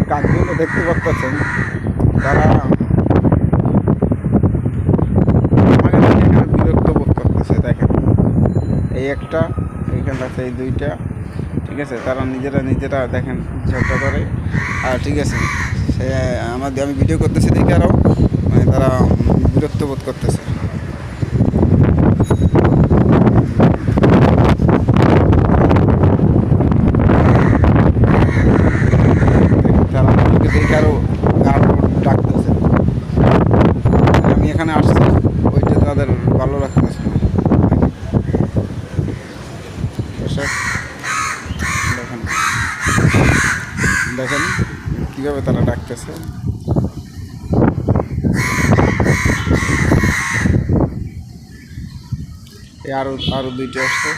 কাকগুলো দেখতে পাচ্ছেন, তারা আমাকে দেখে এখানে বিরক্ত বোধ করতেছে। দেখেন এই একটা, এইখানে আছে এই দুইটা, ঠিক আছে। তারা নিজেরা দেখেন ঝগড়া করে। আর ঠিক আছে, সে আমি ভিডিও করতেছি দেখে আরও মানে তারা বিরক্ত বোধ করতেছে। তারা আমাকে দেখে আরও আরও ডাকতেছে। আমি এখানে আসছি, ওইটা তাদের ভালো লাগতেছে না। দেখেন দেখেন কীভাবে তারা ডাকতেছে। আরও দুইটা আসছে।